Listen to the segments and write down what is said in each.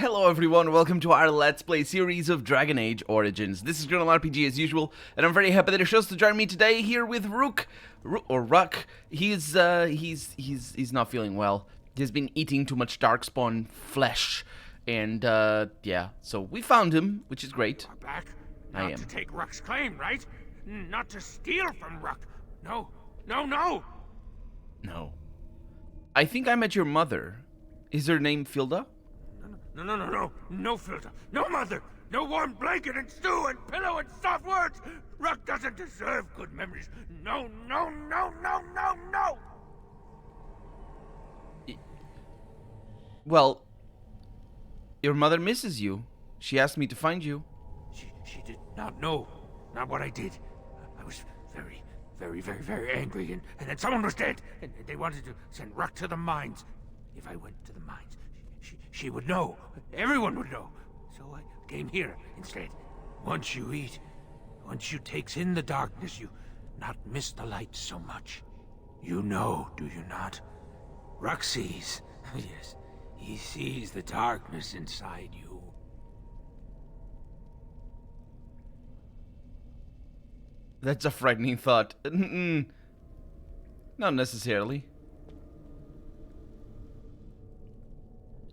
Hello everyone, welcome to our Let's Play series of Dragon Age Origins. This is Journal RPG as usual, and I'm very happy that it chose to join me today here with Rook. Ruck. He's not feeling well. He's been eating too much Darkspawn flesh, and yeah, so we found him, which is great. You're back? I Not am. to take Ruck's claim, right? Not to steal from Ruck. No. No. I think I met your mother. Is her name Filda? No filter. No mother. No warm blanket and stew and pillow and soft words. Ruck doesn't deserve good memories. No. Well, your mother misses you. She asked me to find you. She did not know. Not what I did. I was very angry, and then someone was dead, and they wanted to send Ruck to the mines. If I went to the mines, she would know. Everyone would know. So I came here instead. Once you eat, once you takes in the darkness, you not miss the light so much. You know, do you not? Ruck sees. Yes, he sees the darkness inside you. That's a frightening thought. Not necessarily.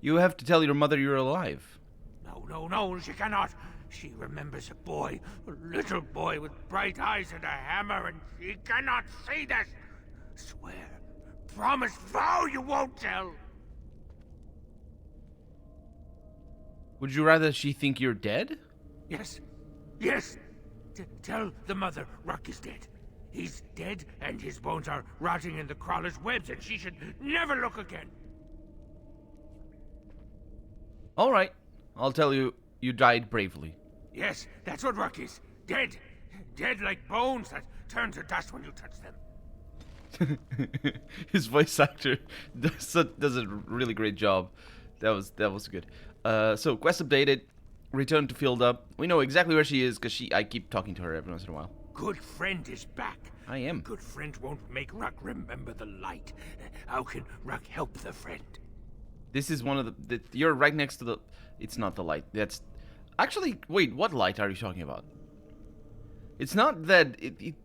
You have to tell your mother you're alive. No, she cannot. She remembers a boy, a little boy with bright eyes and a hammer, and she cannot see this. Swear, promise, vow you won't tell. Would you rather she think you're dead? Yes. Tell the mother Ruck is dead. He's dead, and his bones are rotting in the crawler's webs, and she should never look again. All right. I'll tell you died bravely. Yes, that's what Ruck is. Dead. Dead like bones that turn to dust when you touch them. His voice actor does a really great job. That was good. So quest updated. Return to Filda. We know exactly where she is because I keep talking to her every once in a while. Good friend is back. I am. Good friend won't make Ruck remember the light. How can Ruck help the friend? This is one of the you're right next to the. It's not the light. That's actually wait. What light are you talking about? It's not that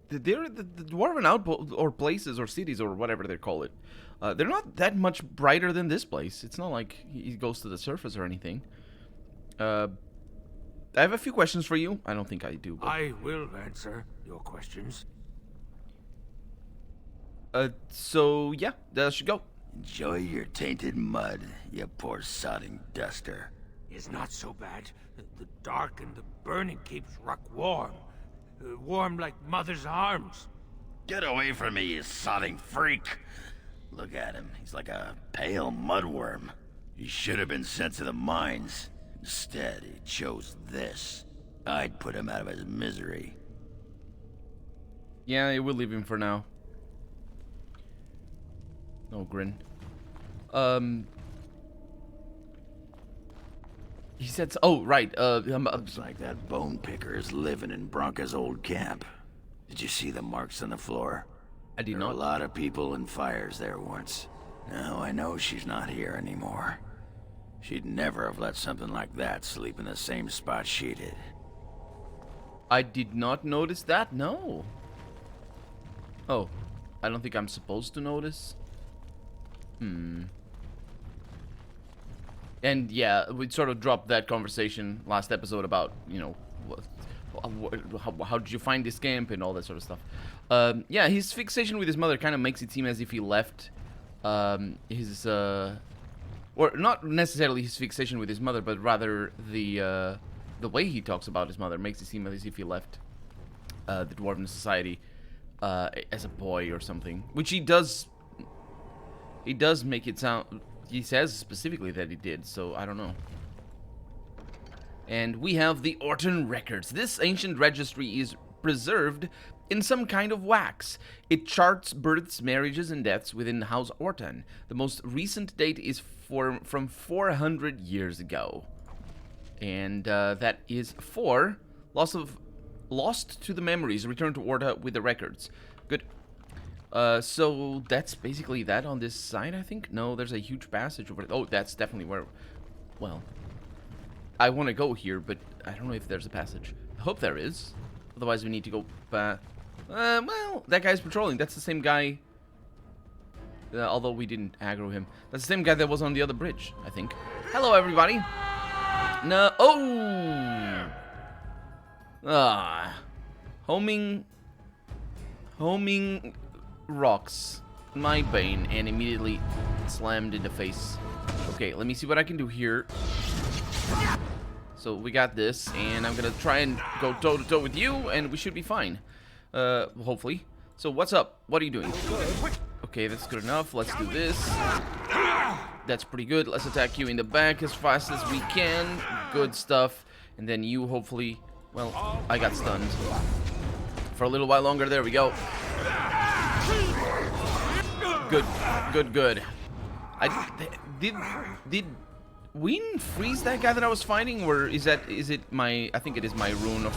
they're the dwarven outposts or places or cities or whatever they call it. They're not that much brighter than this place. It's not like he goes to the surface or anything. I have a few questions for you. I don't think I do. But... I will answer your questions. So yeah, there should go. Enjoy your tainted mud, you poor sodding duster. It's not so bad. The dark and the burning keeps Ruck warm. Warm like mother's arms. Get away from me, you sodding freak! Look at him. He's like a pale mudworm. He should have been sent to the mines. Instead, he chose this. I'd put him out of his misery. Yeah, we'll leave him for now. Oghren. He said, oh, right, Looks like that bone picker is living in Branka's old camp. Did you see the marks on the floor? I did There not. were a lot of people and fires there once. Now I know she's not here anymore. She'd never have let something like that sleep in the same spot she did. I did not notice that, no. Oh, I don't think I'm supposed to notice. And yeah, we sort of dropped that conversation last episode about, you know, how did you find this camp and all that sort of stuff. Yeah, his fixation with his mother kind of makes it seem as if he left his, or not necessarily his fixation with his mother, but rather the way he talks about his mother makes it seem as if he left the Dwarven Society as a boy or something, which he does make it sound. He says specifically that he did, so I don't know. And we have the Oghren records. This ancient registry is preserved in some kind of wax. It charts births, marriages, and deaths within House Oghren. The most recent date is from 400 years ago. And that is 4. Lost to the memories. Return to Orta with the records. Good. So that's basically that on this side, I think. No, there's a huge passage over. Oh, that's definitely where. Well, I want to go here, but I don't know if there's a passage. I hope there is. Otherwise, we need to go back. Well, that guy's patrolling. That's the same guy. Although we didn't aggro him. That's the same guy that was on the other bridge, I think. Hello, everybody. No. Oh. Homing rocks. My bane, and immediately slammed in the face. Okay, let me see what I can do here. So we got this, and I'm gonna try and go toe to toe with you, and we should be fine. Hopefully. So what's up? What are you doing? Okay, that's good enough. Let's do this. That's pretty good. Let's attack you in the back as fast as we can. Good stuff. And then you, hopefully... Well, I got stunned. For a little while longer. There we go. Good. Good, good. Did Ween freeze that guy that I was fighting? Or is it my... I think it is my rune of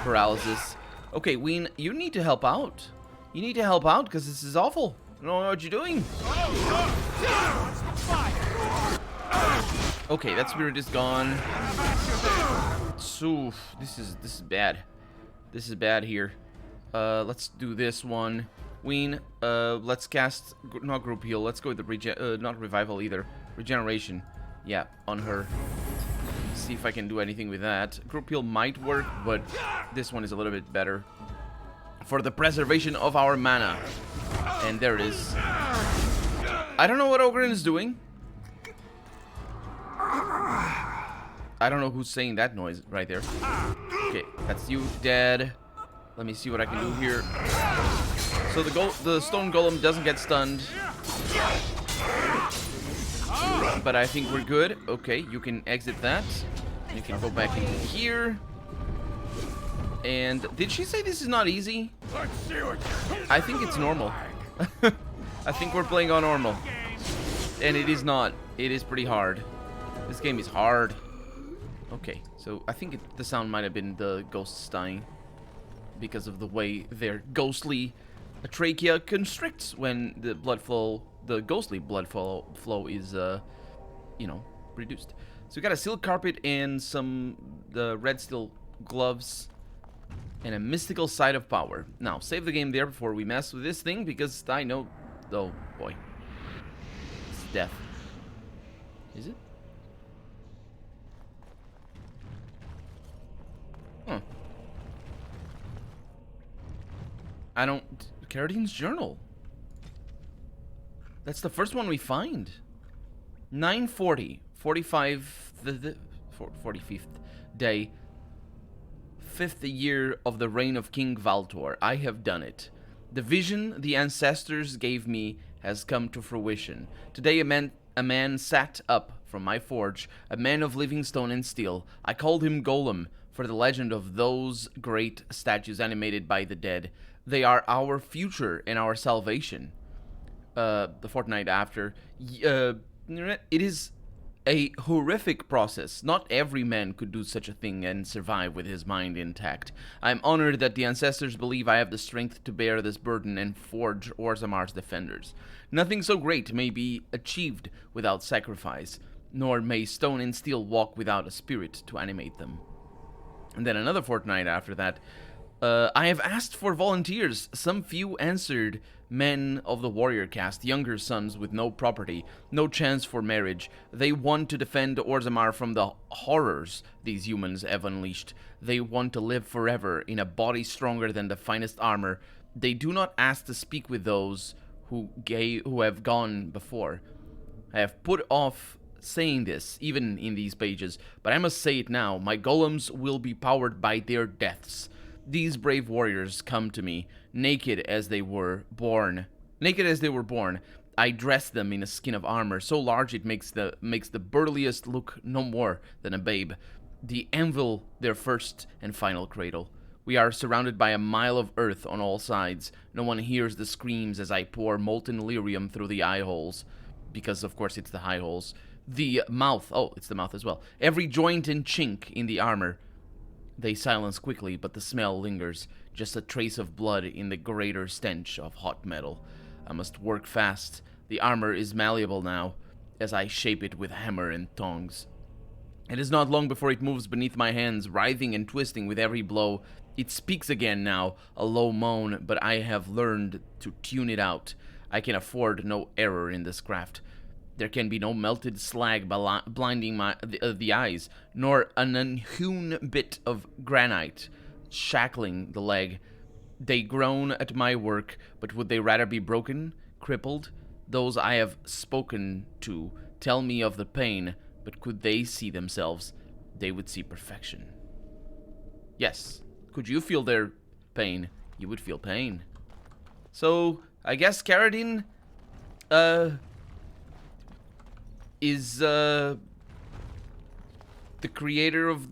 paralysis. Okay, Ween, you need to help out. You need to help out, because this is awful. I don't know what you're doing. Okay, that spirit is gone. So, this is bad. This is bad here. Let's do this one. Ween, let's cast, not group heal. Let's go with the not revival either. Regeneration. Yeah, on her. See if I can do anything with that. Group heal might work, but this one is a little bit better. For the preservation of our mana. And there it is. I don't know what Oghren is doing. I don't know who's saying that noise right there. Okay, that's you, dead. Let me see what I can do here. So the stone golem doesn't get stunned. But I think we're good. Okay, you can exit that. You can go back in here. And did she say this is not easy? I think it's normal. I think we're playing on normal. And it is not. It is pretty hard. This game is hard. Okay, so I think the sound might have been the ghosts dying. Because of the way their ghostly trachea constricts when the blood flow, the ghostly blood flow is, you know, reduced. So we got a silk carpet and the red steel gloves. And a mystical side of power. Now, save the game there before we mess with this thing, because I know... Oh, boy. It's death. Is it? Huh. I don't... Carradine's journal. That's the first one we find. 940. 45th day. 5th year of the reign of King Valtor. I have done it. The vision the ancestors gave me has come to fruition. Today a man sat up from my forge, a man of living stone and steel. I called him Golem, for the legend of those great statues animated by the dead. They are our future and our salvation. The fortnight after. It is a horrific process. Not every man could do such a thing and survive with his mind intact. I am honored that the ancestors believe I have the strength to bear this burden and forge Orzamar's defenders. Nothing so great may be achieved without sacrifice, nor may stone and steel walk without a spirit to animate them. And then another fortnight after that, I have asked for volunteers. Some few answered, men of the warrior caste, younger sons with no property, no chance for marriage. They want to defend Orzammar from the horrors these humans have unleashed. They want to live forever in a body stronger than the finest armor. They do not ask to speak with those who have gone before. I have put off saying this, even in these pages, but I must say it now. My golems will be powered by their deaths. These brave warriors come to me, naked as they were born. I dress them in a skin of armor so large it makes the burliest look no more than a babe. The anvil, their first and final cradle. We are surrounded by a mile of earth on all sides. No one hears the screams as I pour molten lyrium through the eye holes. Because, of course, it's the eye holes. The mouth. Oh, it's the mouth as well. Every joint and chink in the armor. They silence quickly, but the smell lingers. Just a trace of blood in the greater stench of hot metal. I must work fast. The armor is malleable now, as I shape it with hammer and tongs. It is not long before it moves beneath my hands, writhing and twisting with every blow. It speaks again now, a low moan, but I have learned to tune it out. I can afford no error in this craft. There can be no melted slag blinding the eyes, nor an unhewn bit of granite shackling the leg. They groan at my work, but would they rather be broken, crippled? Those I have spoken to tell me of the pain, but could they see themselves, they would see perfection. Yes, could you feel their pain? You would feel pain. So, I guess Carradine, is, the creator of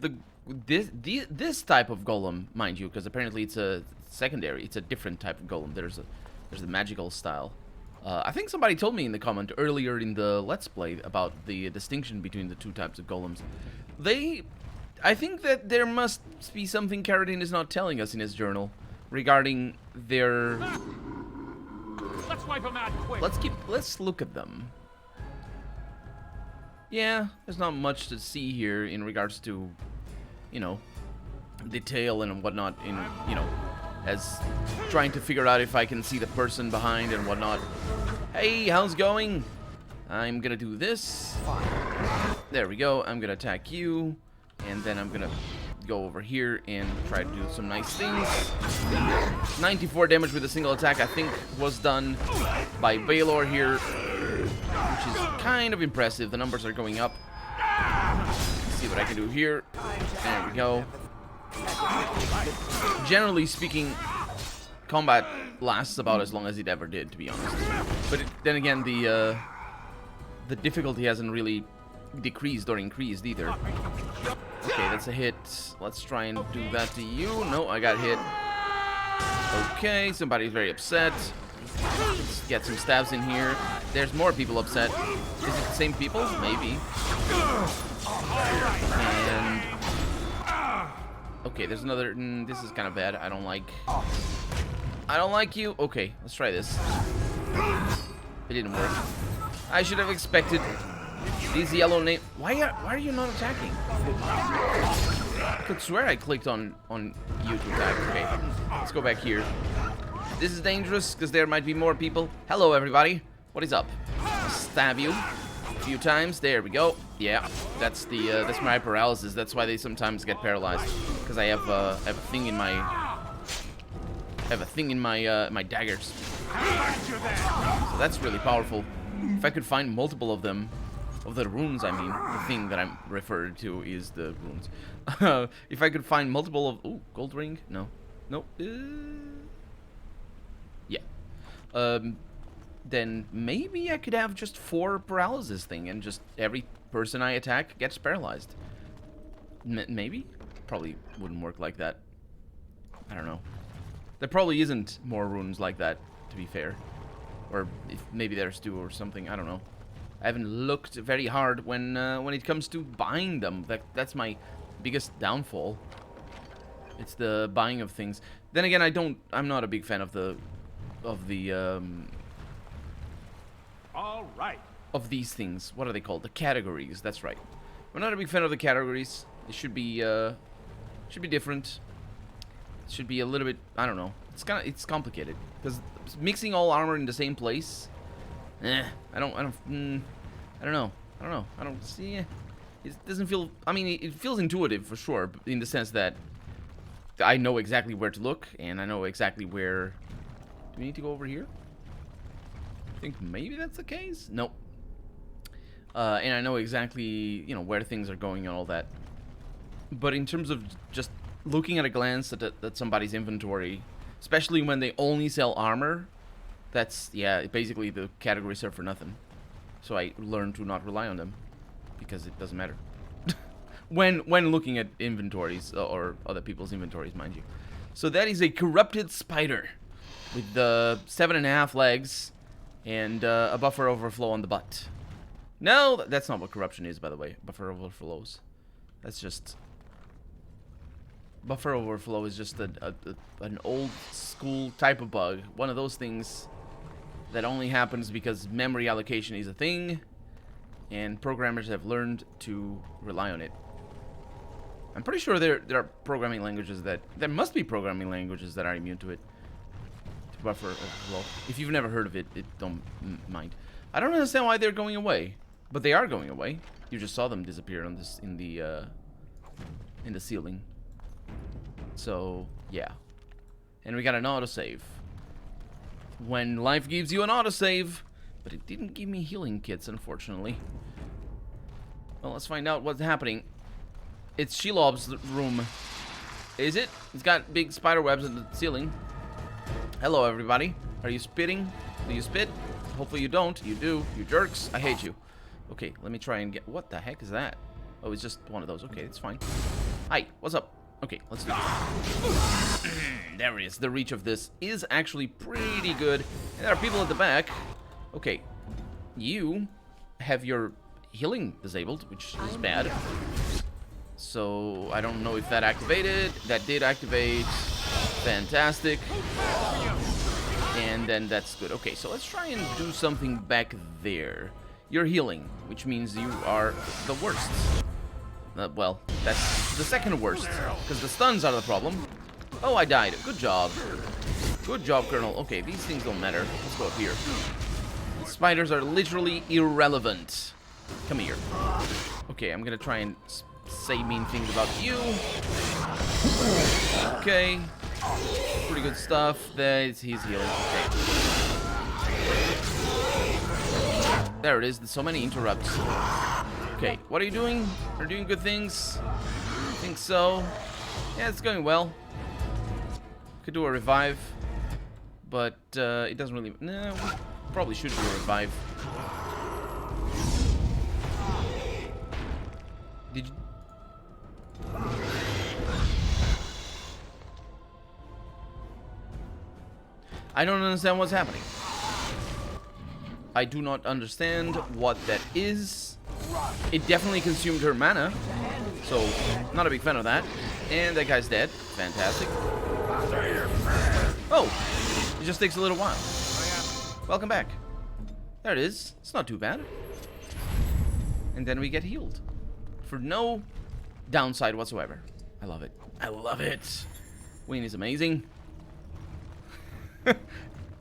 this type of golem, mind you, because apparently it's a secondary, it's a different type of golem. There's the magical style. I think somebody told me in the comment earlier in the Let's Play about the distinction between the two types of golems. I think that there must be something Carradine is not telling us in his journal regarding their... Let's wipe them out quick. Let's look at them. Yeah, there's not much to see here in regards to, you know, detail and whatnot in, you know, as trying to figure out if I can see the person behind and whatnot. Hey, how's it going? I'm gonna do this. There we go. I'm gonna attack you, and then I'm gonna go over here and try to do some nice things. 94 damage with a single attack, I think, was done by Baylor here, which is kind of impressive. The numbers are going up. Let's see what I can do here. There we go. Generally speaking, combat lasts about as long as it ever did, to be honest. But then again, the difficulty hasn't really decreased or increased either. Okay, that's a hit. Let's try and do that to you. No, I got hit. Okay, somebody's very upset. Let's get some stabs in here. There's more people upset. Is it the same people? Maybe. And... okay, there's another... this is kind of bad. I don't like you. Okay, let's try this. It didn't work. I should have expected these yellow name... Why are you not attacking? I could swear I clicked on you to attack. Okay, let's go back here. This is dangerous because there might be more people. Hello, everybody. What is up? I'll stab you a few times. There we go. Yeah, that's my paralysis. That's why they sometimes get paralyzed. Because I have a thing in my my daggers. So that's really powerful. If I could find multiple of them, of the runes, I mean, the thing that I'm referred to is the runes. If I could find multiple of... ooh, gold ring? No. Nope. Yeah. Then maybe I could have just 4 paralysis thing, and just every person I attack gets paralyzed. Maybe? Probably wouldn't work like that. I don't know. There probably isn't more runes like that, to be fair. Or if maybe there's 2 or something, I don't know. I haven't looked very hard when it comes to buying them. That's my biggest downfall. It's the buying of things. Then again, I'm not a big fan of the All right. of these things. What are they called? The categories. That's right. I'm not a big fan of the categories. It should be different. It should be a little bit, I don't know. It's complicated because mixing all armor in the same place. I don't know. I don't see. It doesn't feel. I mean, it feels intuitive for sure, in the sense that I know exactly where to look, and I know exactly where. Do we need to go over here? I think maybe that's the case. Nope. And I know exactly, you know, where things are going and all that. But in terms of just looking at a glance at somebody's inventory, especially when they only sell armor, that's, yeah, basically the categories are for nothing. So I learned to not rely on them, because it doesn't matter. when looking at inventories, or other people's inventories, mind you. So that is a corrupted spider with the 7.5 legs and a buffer overflow on the butt. No, that's not what corruption is, by the way. Buffer overflows. That's just... Buffer overflow is just an old school type of bug. One of those things that only happens because memory allocation is a thing. and programmers have learned to rely on it. I'm pretty sure there are programming languages that... There must be programming languages that are immune to it. To buffer overflow. If you've never heard of it, don't mind. I don't understand why they're going away. But they are going away. You just saw them disappear on this in the ceiling. So, yeah. And we got an autosave. When life gives you an autosave. But it didn't give me healing kits, unfortunately. Well, let's find out what's happening. It's Shelob's room. Is it? It's got big spider webs in the ceiling. Hello, everybody. Are you spitting? Do you spit? Hopefully you don't. You do. You jerks. I hate you. Okay, let me try and get... What the heck is that? Oh, it's just one of those. Okay, it's fine. Hi, what's up? Okay, let's do this. There it is. The reach of this is actually pretty good. And there are people at the back. Okay, you have your healing disabled, which is bad. So, I don't know if that activated. That did activate. Fantastic. And then that's good. Okay, so let's try and do something back there. You're healing, which means you are the worst. Well, that's the second worst, because the stuns are the problem. Oh, I died. Good job. Good job, Colonel. Okay, these things don't matter. Let's go up here. Spiders are literally irrelevant. Come here. Okay, I'm gonna try and say mean things about you. Okay. Pretty good stuff. He's healing. Okay. There it is. There's so many interrupts. Okay, what are you doing? Are you doing good things? I think so. Yeah, it's going well. Could do a revive. But it doesn't really... No, we probably should do a revive. Did you... I don't understand what's happening. I do not understand what that is. It definitely consumed her mana. So, not a big fan of that. And that guy's dead. Fantastic. Oh! It just takes a little while. Welcome back. There it is. It's not too bad. And then we get healed. For no downside whatsoever. I love it. I love it. Wayne is amazing.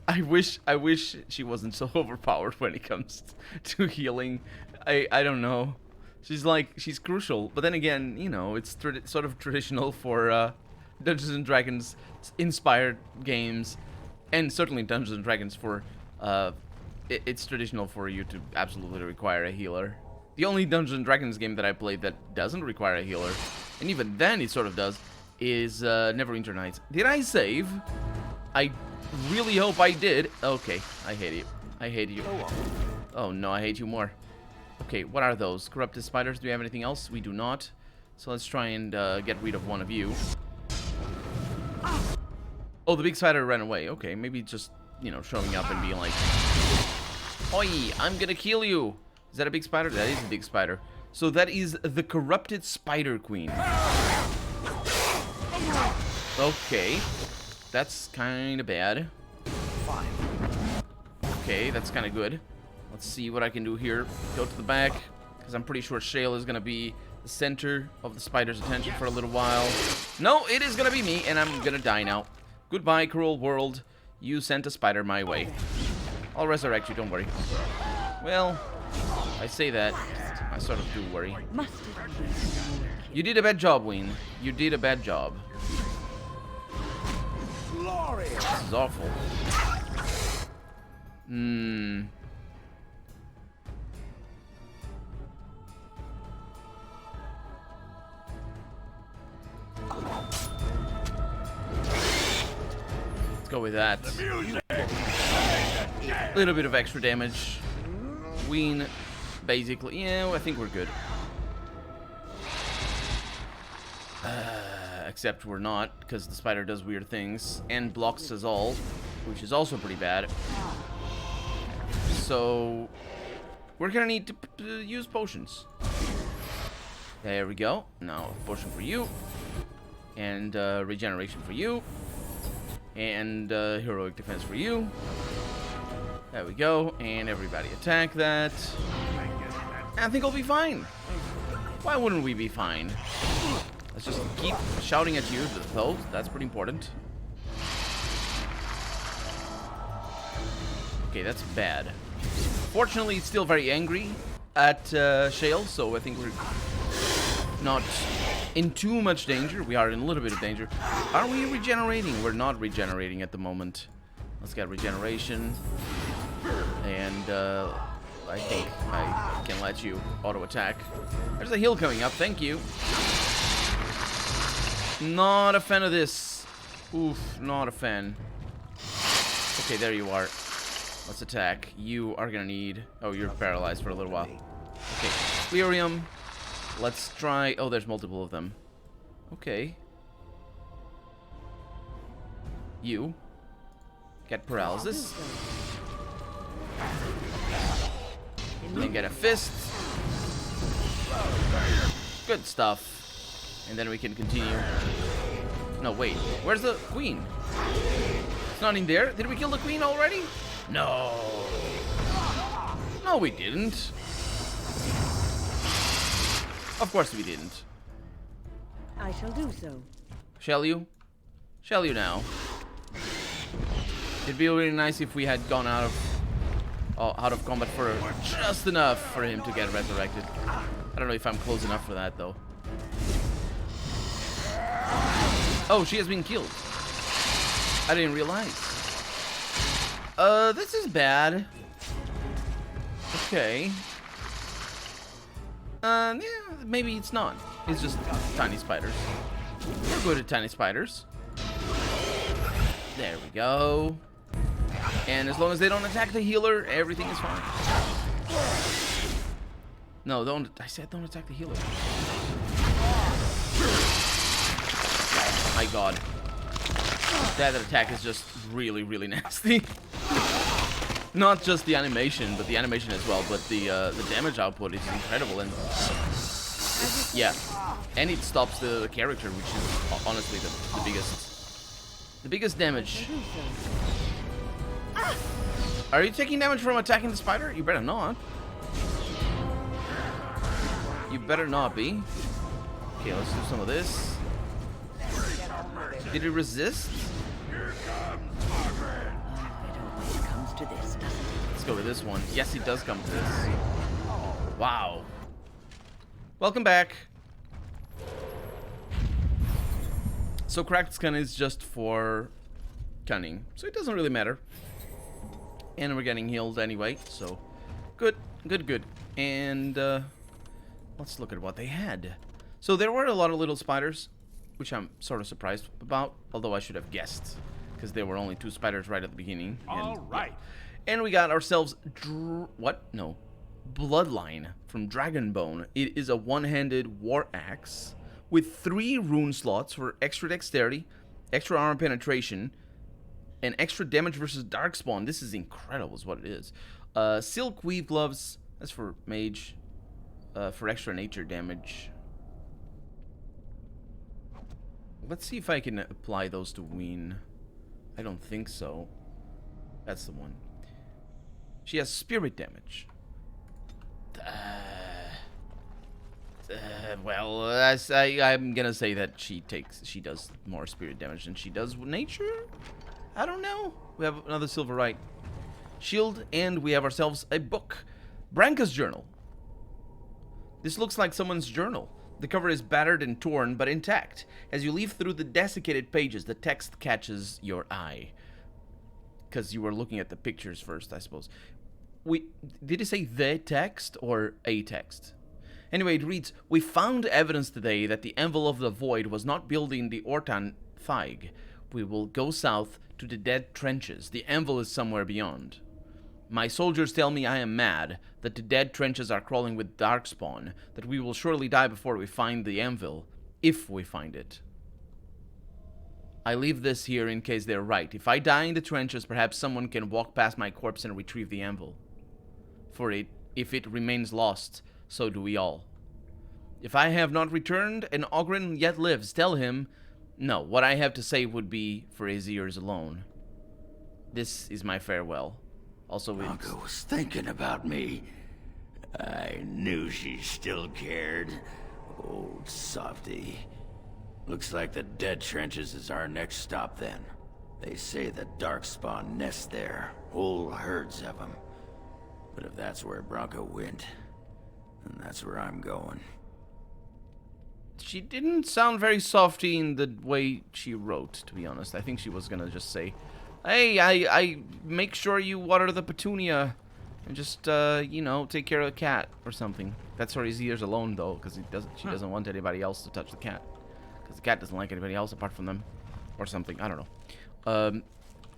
I wish she wasn't so overpowered when it comes to healing. I don't know. She's crucial. But then again, you know, it's sort of traditional for Dungeons and Dragons inspired games, and certainly Dungeons and Dragons for it's traditional for you to absolutely require a healer. The only Dungeons and Dragons game that I played that doesn't require a healer, and even then it sort of does, is Neverwinter Nights. Did I save? I really hope I did. Okay, I hate you. I hate you. Oh no, I hate you more. Okay, what are those? Corrupted spiders? Do we have anything else? We do not. So let's try and get rid of one of you. Oh, the big spider ran away. Okay, maybe just, you know, showing up and being like, "Oi, I'm gonna kill you." Is that a big spider? That is a big spider. So that is the corrupted spider queen. Okay. That's kind of bad. Fine. Okay, that's kind of good. Let's see what I can do here. Go to the back, because I'm pretty sure Shale is going to be the center of the spider's attention for a little while. No, it is going to be me, and I'm going to die now. Goodbye, cruel world. You sent a spider my way. I'll resurrect you, don't worry. Well, I say that. I sort of do worry. You did a bad job, Wayne. You did a bad job. This is awful. Let's go with that. A little bit of extra damage. Ween, basically. Yeah, I think we're good. Except we're not, because the spider does weird things and blocks us all, which is also pretty bad. So we're gonna need to use potions. There we go. Now a potion for you, and regeneration for you, and heroic defense for you. There we go. And everybody attack that. I think we'll be fine. Why wouldn't we be fine? Let's just keep shouting at you, though. That's pretty important. Okay, that's bad. Fortunately, it's still very angry at Shale, so I think we're not in too much danger. We are in a little bit of danger. Are we regenerating? We're not regenerating at the moment. Let's get regeneration. And I think I can let you auto-attack. There's a heal coming up. Thank you. Not a fan of this. Oof, not a fan. Okay, there you are. Let's attack. You are gonna need... Oh, you're paralyzed for a little while. Okay, Lyrium. Let's try... Oh, there's multiple of them. Okay. You. Get paralysis. And then get a fist. Good stuff. And then we can continue. No, wait. Where's the queen? It's not in there. Did we kill the queen already? No. No, we didn't. Of course we didn't. I shall do so. Shall you? Shall you now? It'd be really nice if we had gone out of combat for just enough for him to get resurrected. I don't know if I'm close enough for that, though. Oh, she has been killed. I didn't realize. This is bad. Okay. Yeah, maybe it's not. It's just tiny spiders. We're good at tiny spiders. There we go. And as long as they don't attack the healer, everything is fine. No, don't. I said don't attack the healer. My god. That attack is just really, really nasty. Not just the animation, but the animation as well, but the damage output is incredible. And yeah, and it stops the character, which is honestly the biggest damage. Are you taking damage from attacking the spider? You better not. You better not be. Okay, let's do some of this. Did he resist? Comes to this, doesn't it? Let's go with this one. Yes, he does come to this. Wow. Welcome back. So cracked skin is just for cunning, so it doesn't really matter. And we're getting healed anyway, so good, good, good. And let's look at what they had. So there were a lot of little spiders, which I'm sort of surprised about, although I should have guessed, because there were only 2 spiders right at the beginning. All right. Yeah. And we got ourselves Bloodline from Dragonbone. It is a one-handed war axe with 3 rune slots for extra dexterity, extra armor penetration, and extra damage versus darkspawn. This is incredible, is what it is. Silk weave gloves. That's for mage. For extra nature damage. Let's see if I can apply those to Ween. I don't think so. That's the one. She has spirit damage. Well, I'm gonna say that she does more spirit damage than she does nature. I don't know. We have another silverite shield, and we have ourselves a book, Branka's journal. This looks like someone's journal. The cover is battered and torn, but intact. As you leaf through the desiccated pages, the text catches your eye. Because you were looking at the pictures first, I suppose. Did it say the text or a text? Anyway, it reads, "We found evidence today that the Anvil of the Void was not building the Ortan Thaig. We will go south to the Dead Trenches. The Anvil is somewhere beyond. My soldiers tell me I am mad, that the Dead Trenches are crawling with darkspawn, that we will surely die before we find the Anvil, if we find it. I leave this here in case they're right. If I die in the trenches, perhaps someone can walk past my corpse and retrieve the Anvil. For if it remains lost, so do we all. If I have not returned and Oghren yet lives, tell him, no, what I have to say would be for his ears alone. This is my farewell." Also, Branka was thinking about me. I knew she still cared. Old softy. Looks like the dead trenches is our next stop then. They say the darkspawn nest there, whole herds of them. But if that's where Branka went, then that's where I'm going. She didn't sound very softy in the way she wrote, to be honest. I think she was gonna just say, hey, I make sure you water the petunia and just, you know, take care of the cat or something. That's for his ears alone, though, because she doesn't want anybody else to touch the cat. Because the cat doesn't like anybody else apart from them. Or something, I don't know.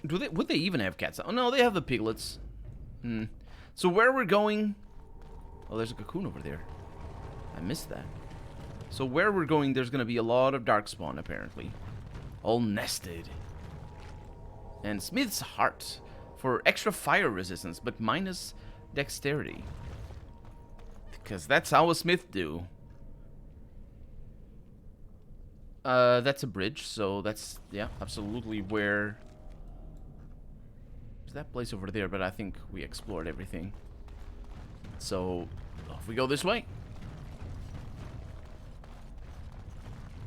Would they even have cats? Oh, no, they have the piglets. So where we're going... Oh, there's a cocoon over there. I missed that. So where we're going, there's going to be a lot of darkspawn, apparently. All nested. And Smith's Heart for extra fire resistance, but minus dexterity. Because that's how a smith do. That's a bridge, so that's, yeah, absolutely where... There's that place over there, but I think we explored everything. So, off we go this way.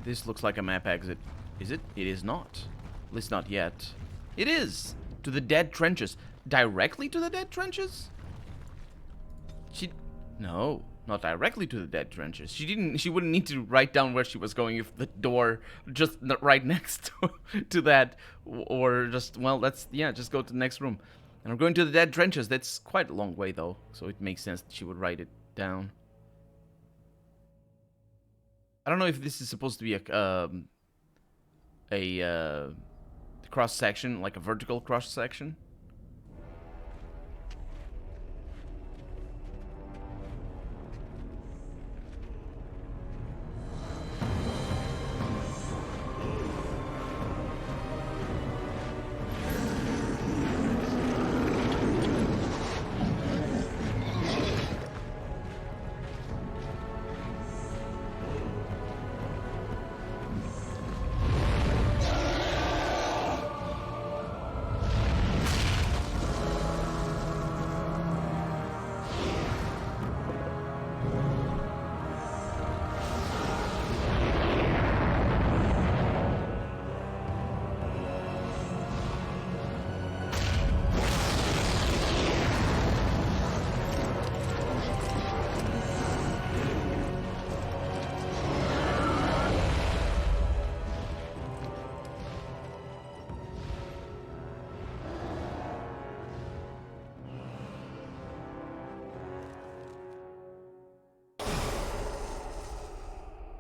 This looks like a map exit. Is it? It is not. At least not yet. It is! To the dead trenches. Directly to the dead trenches? No, not directly to the dead trenches. She wouldn't need to write down where she was going if the door just right next to that. Or just, well, that's, yeah, just go to the next room. And I'm going to the dead trenches. That's quite a long way, though. So it makes sense that she would write it down. I don't know if this is supposed to be a cross section, like a vertical cross section.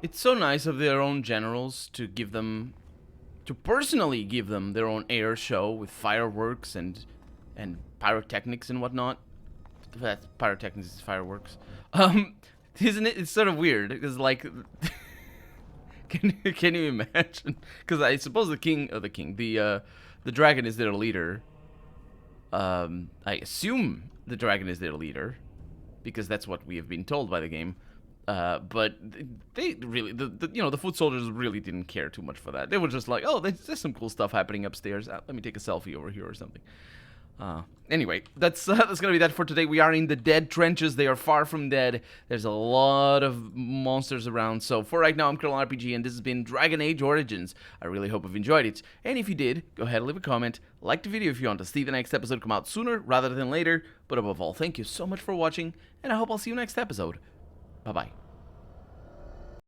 It's so nice of their own generals to give them, to personally give them their own air show with fireworks and pyrotechnics and whatnot. That's pyrotechnics is fireworks. Isn't it? It's sort of weird because, like, can you imagine? Because I suppose the dragon is their leader. I assume the dragon is their leader because that's what we have been told by the game. But they really, the foot soldiers really didn't care too much for that. They were just like, oh, there's some cool stuff happening upstairs. Let me take a selfie over here or something. Anyway, that's gonna be that for today. We are in the dead trenches. They are far from dead. There's a lot of monsters around. So for right now, I'm Carradine RPG, and this has been Dragon Age Origins. I really hope you've enjoyed it. And if you did, go ahead and leave a comment. Like the video if you want to see the next episode come out sooner rather than later. But above all, thank you so much for watching, and I hope I'll see you next episode. Bye-bye.